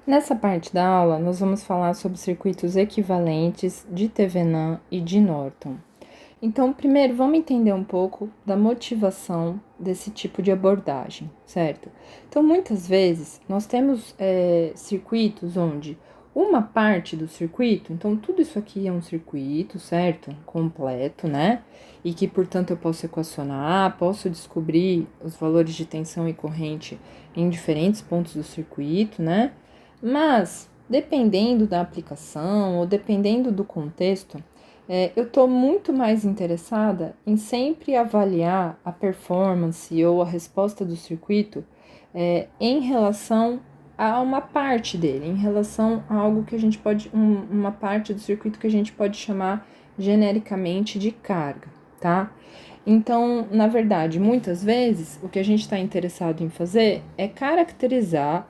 Nessa parte da aula, nós vamos falar sobre circuitos equivalentes de Thevenin e de Norton. Então, primeiro, vamos entender um pouco da motivação desse tipo de abordagem, certo? Então, muitas vezes, nós temos circuitos onde uma parte do circuito, então tudo isso aqui é um circuito, certo? Completo, né? E que, portanto, eu posso equacionar, posso descobrir os valores de tensão e corrente em diferentes pontos do circuito, né? Mas, dependendo da aplicação ou dependendo do contexto, eu estou muito mais interessada em sempre avaliar a performance ou a resposta do circuito em relação a uma parte dele, em relação a algo que a gente pode, uma parte do circuito que a gente pode chamar genericamente de carga, tá? Então, na verdade, muitas vezes o que a gente está interessado em fazer é caracterizar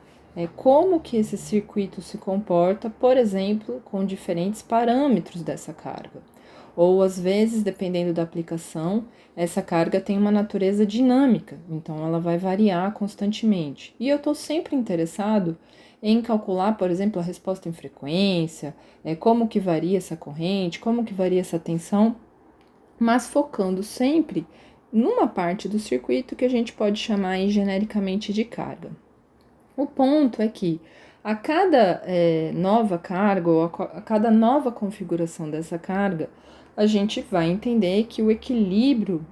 como que esse circuito se comporta, por exemplo, com diferentes parâmetros dessa carga. Ou às vezes, dependendo da aplicação, essa carga tem uma natureza dinâmica, então ela vai variar constantemente. E eu estou sempre interessado em calcular, por exemplo, a resposta em frequência, como que varia essa corrente, como que varia essa tensão, mas focando sempre numa parte do circuito que a gente pode chamar genericamente de carga. O ponto é que a cada nova carga ou a cada nova configuração dessa carga, a gente vai entender que o equilíbrio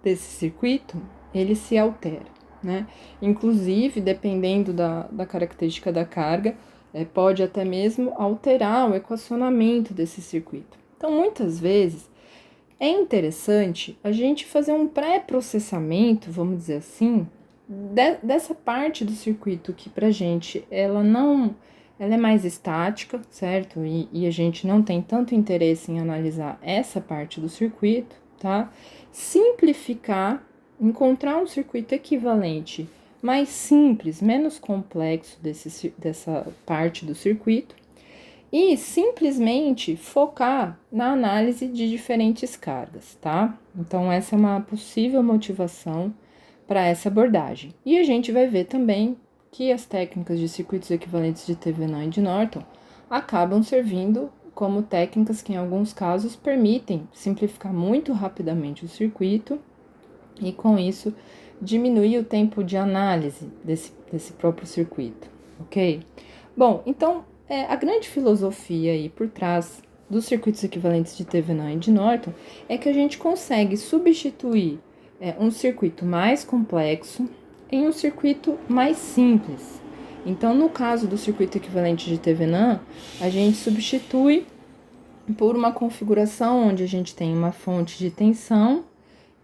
desse circuito, ele se altera, né? Inclusive, dependendo da característica da carga, pode até mesmo alterar o equacionamento desse circuito. Então, muitas vezes, é interessante a gente fazer um pré-processamento, vamos dizer assim, dessa parte do circuito que pra gente ela é mais estática, certo? E a gente não tem tanto interesse em analisar essa parte do circuito, tá? Simplificar, encontrar um circuito equivalente mais simples, menos complexo dessa parte do circuito e simplesmente focar na análise de diferentes cargas, tá? Então, essa é uma possível motivação para essa abordagem. E a gente vai ver também que as técnicas de circuitos equivalentes de Thevenin e de Norton acabam servindo como técnicas que, em alguns casos, permitem simplificar muito rapidamente o circuito e, com isso, diminuir o tempo de análise desse próprio circuito, ok? Bom, então, a grande filosofia aí por trás dos circuitos equivalentes de Thevenin e de Norton é que a gente consegue substituir um circuito mais complexo em um circuito mais simples. Então, no caso do circuito equivalente de Thevenin, a gente substitui por uma configuração onde a gente tem uma fonte de tensão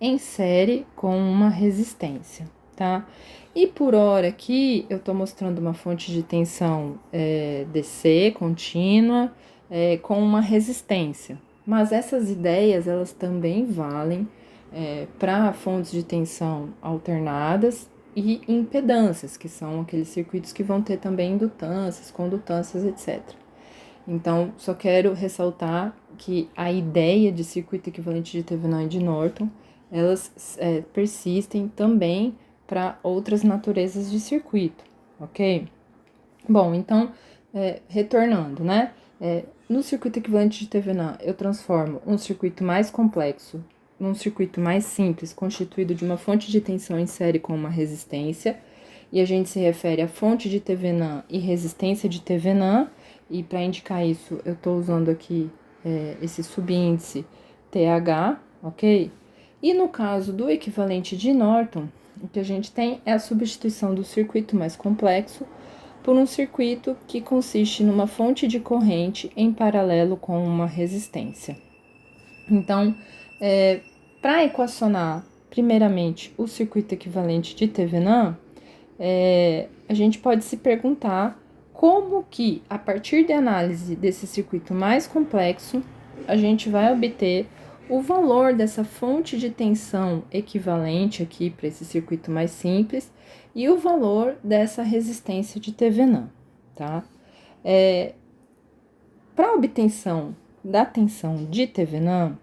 em série com uma resistência, tá? E por hora aqui eu estou mostrando uma fonte de tensão DC contínua com uma resistência. Mas essas ideias elas também valem para fontes de tensão alternadas e impedâncias, que são aqueles circuitos que vão ter também indutâncias, condutâncias, etc. Então, só quero ressaltar que a ideia de circuito equivalente de Thevenin e de Norton, elas persistem também para outras naturezas de circuito, ok? Bom, então, retornando, né? No circuito equivalente de Thevenin, eu transformo um circuito mais complexo num circuito mais simples, constituído de uma fonte de tensão em série com uma resistência, e a gente se refere à fonte de Thevenin e resistência de Thevenin, e para indicar isso, eu estou usando aqui esse subíndice TH, ok? E no caso do equivalente de Norton, o que a gente tem é a substituição do circuito mais complexo por um circuito que consiste numa fonte de corrente em paralelo com uma resistência. Então, para equacionar, primeiramente, o circuito equivalente de Thevenin, a gente pode se perguntar como que, a partir da análise desse circuito mais complexo, a gente vai obter o valor dessa fonte de tensão equivalente aqui para esse circuito mais simples e o valor dessa resistência de Thevenin, tá? Para a obtenção da tensão de Thevenin,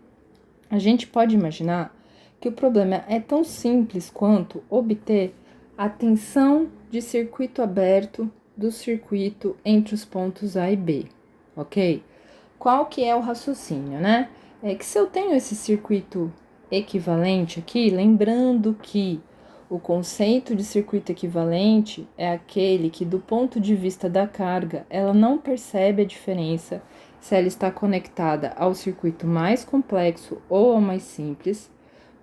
a gente pode imaginar que o problema é tão simples quanto obter a tensão de circuito aberto do circuito entre os pontos A e B, ok? Qual que é o raciocínio, né? É que se eu tenho esse circuito equivalente aqui, lembrando que o conceito de circuito equivalente é aquele que, do ponto de vista da carga, ela não percebe a diferença se ela está conectada ao circuito mais complexo ou ao mais simples,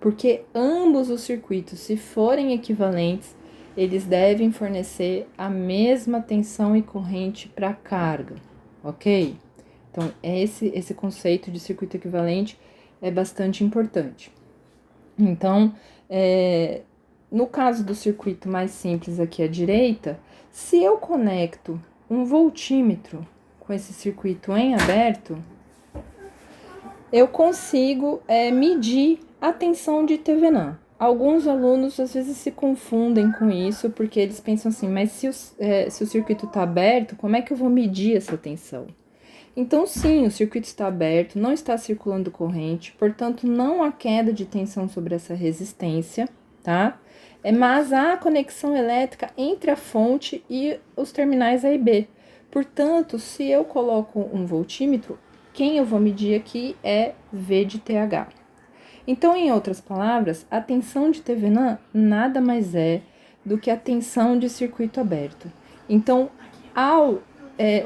porque ambos os circuitos, se forem equivalentes, eles devem fornecer a mesma tensão e corrente para a carga, ok? Então, esse conceito de circuito equivalente é bastante importante. Então, no caso do circuito mais simples aqui à direita, se eu conecto um voltímetro com esse circuito em aberto, eu consigo medir a tensão de Thevenin. Alguns alunos às vezes se confundem com isso, porque eles pensam assim, mas se o circuito está aberto, como é que eu vou medir essa tensão? Então, sim, o circuito está aberto, não está circulando corrente, portanto, não há queda de tensão sobre essa resistência, tá? Mas há conexão elétrica entre a fonte e os terminais A e B. Portanto, se eu coloco um voltímetro, quem eu vou medir aqui é V de TH. Então, em outras palavras, a tensão de Thevenin nada mais é do que a tensão de circuito aberto. Então, ao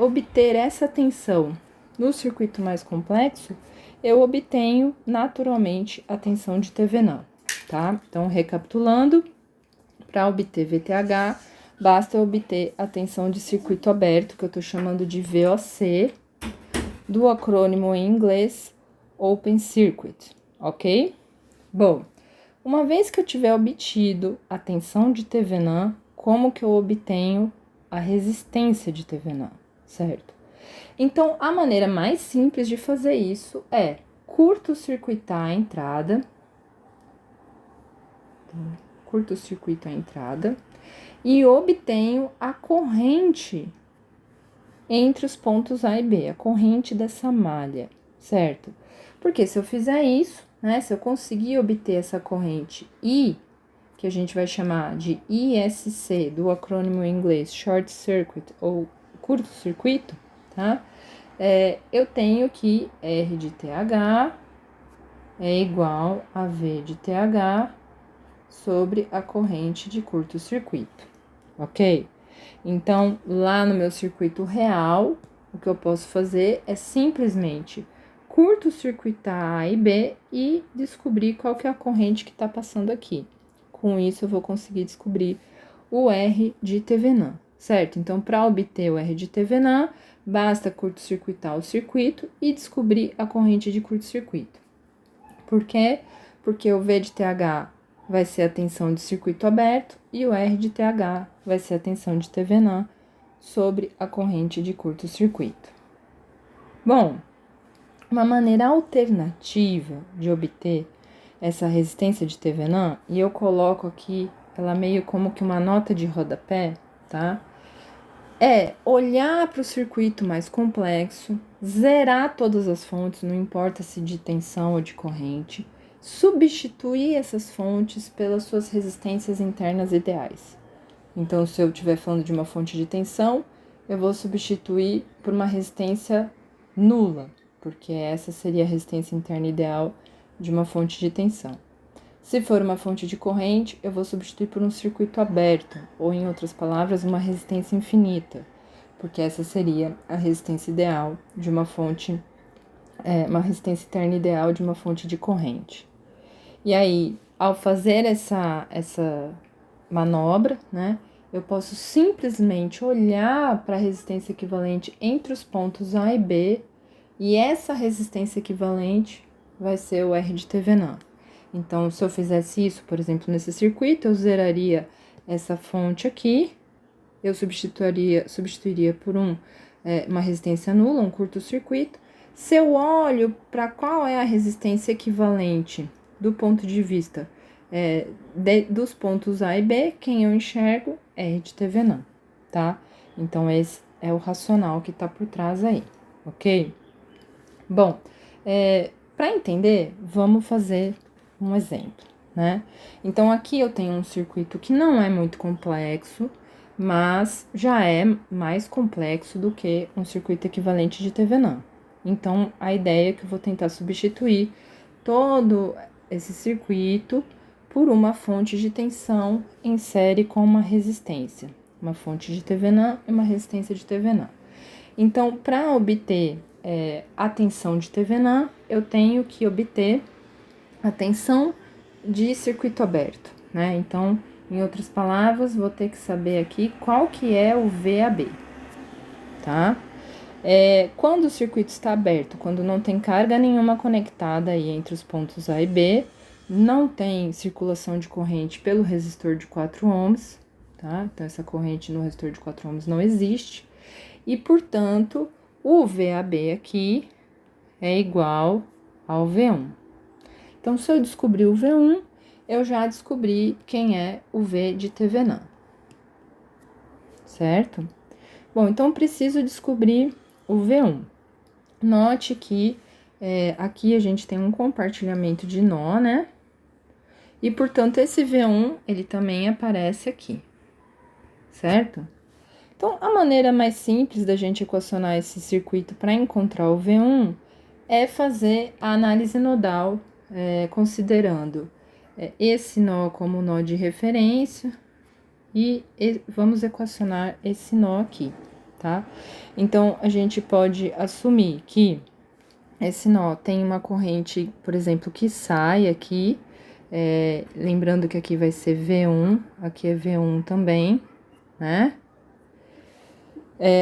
obter essa tensão no circuito mais complexo, eu obtenho naturalmente a tensão de Thevenin, tá? Então, recapitulando, para obter VTH, basta eu obter a tensão de circuito aberto, que eu estou chamando de VOC, do acrônimo em inglês Open Circuit, ok? Bom, uma vez que eu tiver obtido a tensão de Thevenin, como que eu obtenho a resistência de Thevenin, certo? Então, a maneira mais simples de fazer isso é curto-circuitar a entrada, curto-circuito a entrada, e obtenho a corrente entre os pontos A e B, a corrente dessa malha, certo? Porque se eu fizer isso, né, se eu conseguir obter essa corrente I, que a gente vai chamar de ISC, do acrônimo em inglês Short Circuit ou curto-circuito, tá? Eu tenho que R de TH é igual a V de TH sobre a corrente de curto-circuito, ok? Então, lá no meu circuito real, o que eu posso fazer é simplesmente curto-circuitar A e B e descobrir qual que é a corrente que está passando aqui. Com isso, eu vou conseguir descobrir o R de Thevenin, certo? Então, para obter o R de Thevenin, basta curto-circuitar o circuito e descobrir a corrente de curto-circuito. Por quê? Porque o V de TH vai ser a tensão de circuito aberto e o R de TH vai ser a tensão de Thevenin sobre a corrente de curto-circuito. Bom, uma maneira alternativa de obter essa resistência de Thevenin, e eu coloco aqui ela meio como que uma nota de rodapé, tá? É olhar para o circuito mais complexo, zerar todas as fontes, não importa se de tensão ou de corrente, substituir essas fontes pelas suas resistências internas ideais. Então, se eu estiver falando de uma fonte de tensão, eu vou substituir por uma resistência nula, porque essa seria a resistência interna ideal de uma fonte de tensão. Se for uma fonte de corrente, eu vou substituir por um circuito aberto, ou em outras palavras, uma resistência infinita, porque essa seria a resistência ideal de uma fonte, uma resistência interna ideal de uma fonte de corrente. E aí, ao fazer essa manobra, né, eu posso simplesmente olhar para a resistência equivalente entre os pontos A e B, e essa resistência equivalente vai ser o R de Thevenin. Então, se eu fizesse isso, por exemplo, nesse circuito, eu zeraria essa fonte aqui, eu substituiria por uma resistência nula, um curto-circuito. Se eu olho para qual é a resistência equivalente do ponto de vista dos pontos A e B, quem eu enxergo é R de Thevenin, tá? Então, esse é o racional que tá por trás aí, ok? Bom, para entender, vamos fazer um exemplo, né? Então, aqui eu tenho um circuito que não é muito complexo, mas já é mais complexo do que um circuito equivalente de Thevenin. Então, a ideia é que eu vou tentar substituir todo esse circuito por uma fonte de tensão em série com uma resistência, uma fonte de Thevenin e uma resistência de Thevenin. Então, para obter a tensão de Thevenin, eu tenho que obter a tensão de circuito aberto, né? Então, em outras palavras, vou ter que saber aqui qual que é o VAB, tá? Quando o circuito está aberto, quando não tem carga nenhuma conectada aí entre os pontos A e B, não tem circulação de corrente pelo resistor de 4 ohms, tá? Então, essa corrente no resistor de 4 ohms não existe. E, portanto, o VAB aqui é igual ao V1. Então, se eu descobrir o V1, eu já descobri quem é o V de Thevenin, certo? Bom, então, preciso descobrir o V1. Note que aqui a gente tem um compartilhamento de nó, né? E, portanto, esse V1, ele também aparece aqui, certo? Então, a maneira mais simples da gente equacionar esse circuito para encontrar o V1 é fazer a análise nodal, considerando esse nó como nó de referência e vamos equacionar esse nó aqui, tá? Então, a gente pode assumir que esse nó tem uma corrente, por exemplo, que sai aqui, lembrando que aqui vai ser V1, aqui é V1 também, né?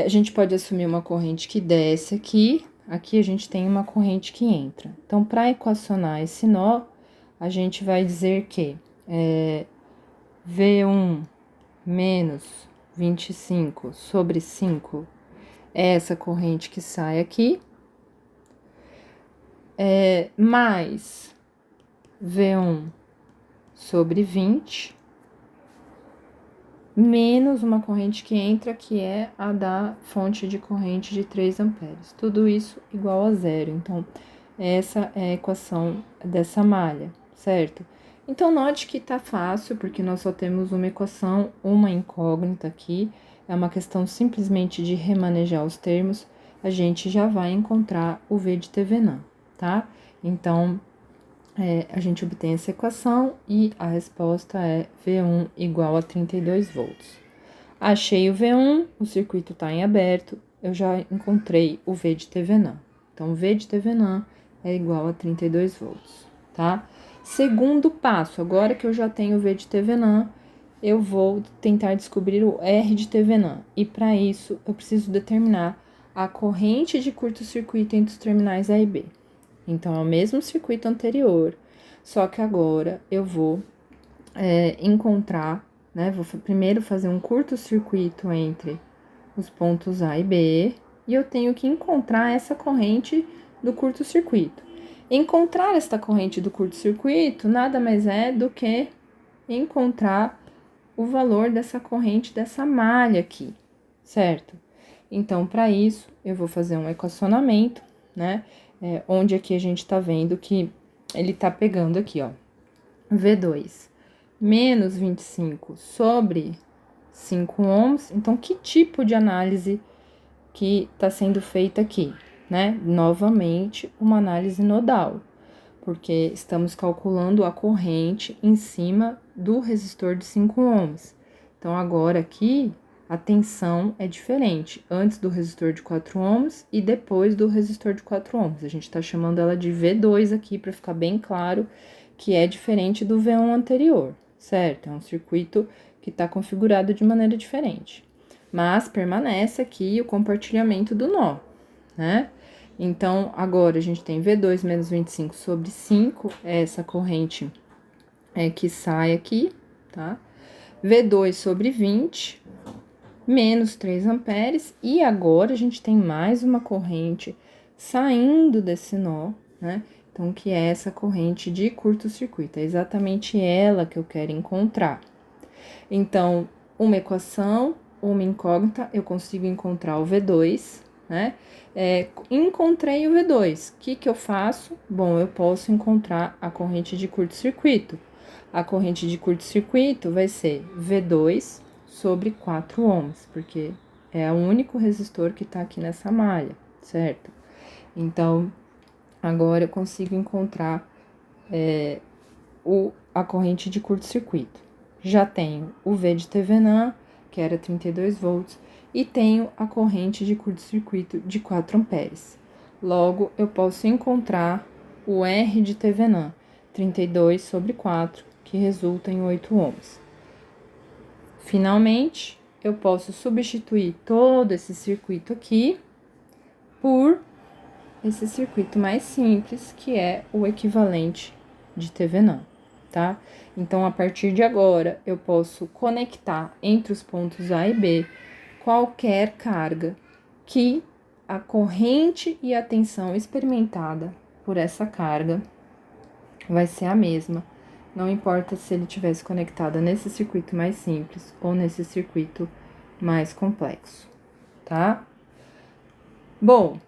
A gente pode assumir uma corrente que desce aqui a gente tem uma corrente que entra. Então, para equacionar esse nó, a gente vai dizer que V1 menos 25 sobre 5 é essa corrente que sai aqui, mais V1 sobre 20, menos uma corrente que entra, que é a da fonte de corrente de 3 amperes. Tudo isso igual a zero. Então, essa é a equação dessa malha, certo? Então, note que tá fácil, porque nós só temos uma equação, uma incógnita aqui. É uma questão simplesmente de remanejar os termos. A gente já vai encontrar o V de Thevenin, tá? Então, a gente obtém essa equação e a resposta é V1 igual a 32 volts. Achei o V1, o circuito está em aberto, eu já encontrei o V de Thevenin. Então, V de Thevenin é igual a 32 volts, tá? Segundo passo, agora que eu já tenho o V de Thevenin, eu vou tentar descobrir o R de Thevenin. E para isso, eu preciso determinar a corrente de curto-circuito entre os terminais A e B. Então, é o mesmo circuito anterior, só que agora eu vou encontrar, né? Vou primeiro fazer um curto-circuito entre os pontos A e B, e eu tenho que encontrar essa corrente do curto-circuito. Encontrar esta corrente do curto-circuito nada mais é do que encontrar o valor dessa corrente dessa malha aqui, certo? Então, para isso, eu vou fazer um equacionamento, né? Onde aqui a gente tá vendo que ele tá pegando aqui, ó, V2 menos 25 sobre 5 ohms. Então, que tipo de análise que tá sendo feita aqui, né? Novamente, uma análise nodal, porque estamos calculando a corrente em cima do resistor de 5 ohms. Então, agora aqui, a tensão é diferente, antes do resistor de 4 ohms e depois do resistor de 4 ohms. A gente tá chamando ela de V2 aqui, para ficar bem claro que é diferente do V1 anterior, certo? É um circuito que está configurado de maneira diferente. Mas permanece aqui o compartilhamento do nó, né? Então, agora a gente tem V2 menos 25 sobre 5, é essa corrente que sai aqui, tá? V2 sobre 20, menos 3 amperes, e agora a gente tem mais uma corrente saindo desse nó, né? Então, que é essa corrente de curto-circuito, é exatamente ela que eu quero encontrar. Então, uma equação, uma incógnita, eu consigo encontrar o V2, né? Encontrei o V2, o que eu faço? Bom, eu posso encontrar a corrente de curto-circuito. A corrente de curto-circuito vai ser V2 sobre 4 ohms, porque é o único resistor que está aqui nessa malha, certo? Então, agora eu consigo encontrar a corrente de curto-circuito. Já tenho o V de Thevenin, que era 32 volts, e tenho a corrente de curto-circuito de 4 amperes. Logo, eu posso encontrar o R de Thevenin, 32 sobre 4, que resulta em 8 ohms. Finalmente, eu posso substituir todo esse circuito aqui por esse circuito mais simples, que é o equivalente de Thevenin, tá? Então, a partir de agora, eu posso conectar entre os pontos A e B qualquer carga que a corrente e a tensão experimentada por essa carga vai ser a mesma. Não importa se ele tivesse conectado nesse circuito mais simples ou nesse circuito mais complexo, tá? Bom,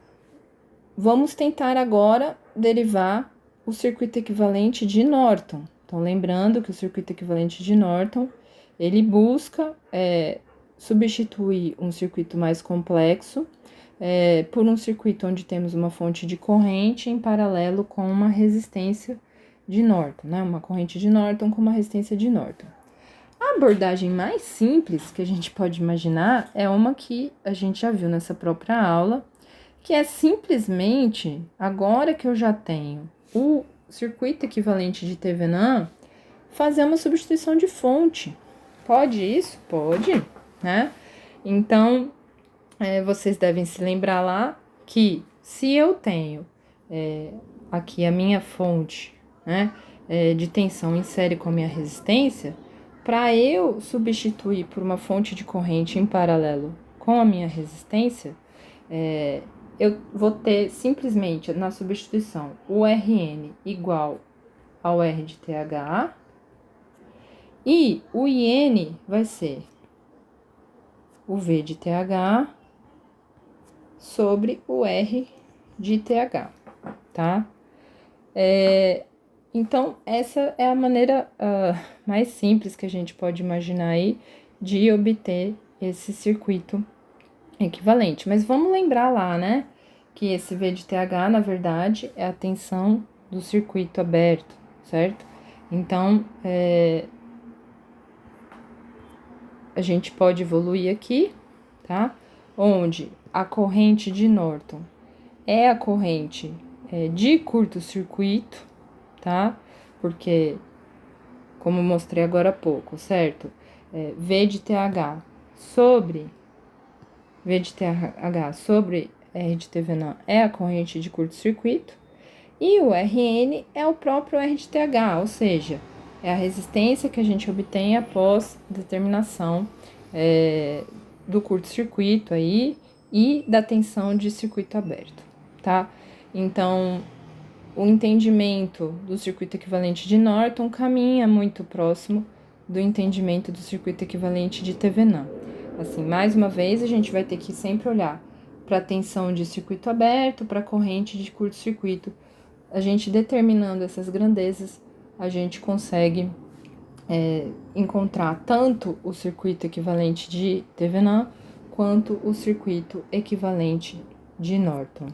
vamos tentar agora derivar o circuito equivalente de Norton. Então, lembrando que o circuito equivalente de Norton, ele busca substituir um circuito mais complexo por um circuito onde temos uma fonte de corrente em paralelo com uma resistência de Norton, né? Uma corrente de Norton com uma resistência de Norton. A abordagem mais simples que a gente pode imaginar é uma que a gente já viu nessa própria aula, que é simplesmente, agora que eu já tenho o circuito equivalente de Thevenin, fazer uma substituição de fonte. Pode isso? Pode, né? Então, vocês devem se lembrar lá que se eu tenho aqui a minha fonte, né, de tensão em série com a minha resistência, para eu substituir por uma fonte de corrente em paralelo com a minha resistência, eu vou ter simplesmente na substituição o Rn igual ao R de TH e o IN vai ser o V de TH sobre o R de TH, tá? Então, essa é a maneira mais simples que a gente pode imaginar aí de obter esse circuito equivalente. Mas vamos lembrar lá, né, que esse V de TH, na verdade, é a tensão do circuito aberto, certo? Então, a gente pode evoluir aqui, tá? Onde a corrente de Norton é a corrente de curto-circuito, tá? Porque, como eu mostrei agora há pouco, certo? V de TH sobre R de Thevenin é a corrente de curto-circuito, e o Rn é o próprio R de TH, ou seja, é a resistência que a gente obtém após determinação do curto-circuito aí e da tensão de circuito aberto, tá? Então, o entendimento do circuito equivalente de Norton caminha muito próximo do entendimento do circuito equivalente de Thevenin. Assim, mais uma vez, a gente vai ter que sempre olhar para a tensão de circuito aberto, para a corrente de curto-circuito. A gente determinando essas grandezas, a gente consegue encontrar tanto o circuito equivalente de Thevenin quanto o circuito equivalente de Norton.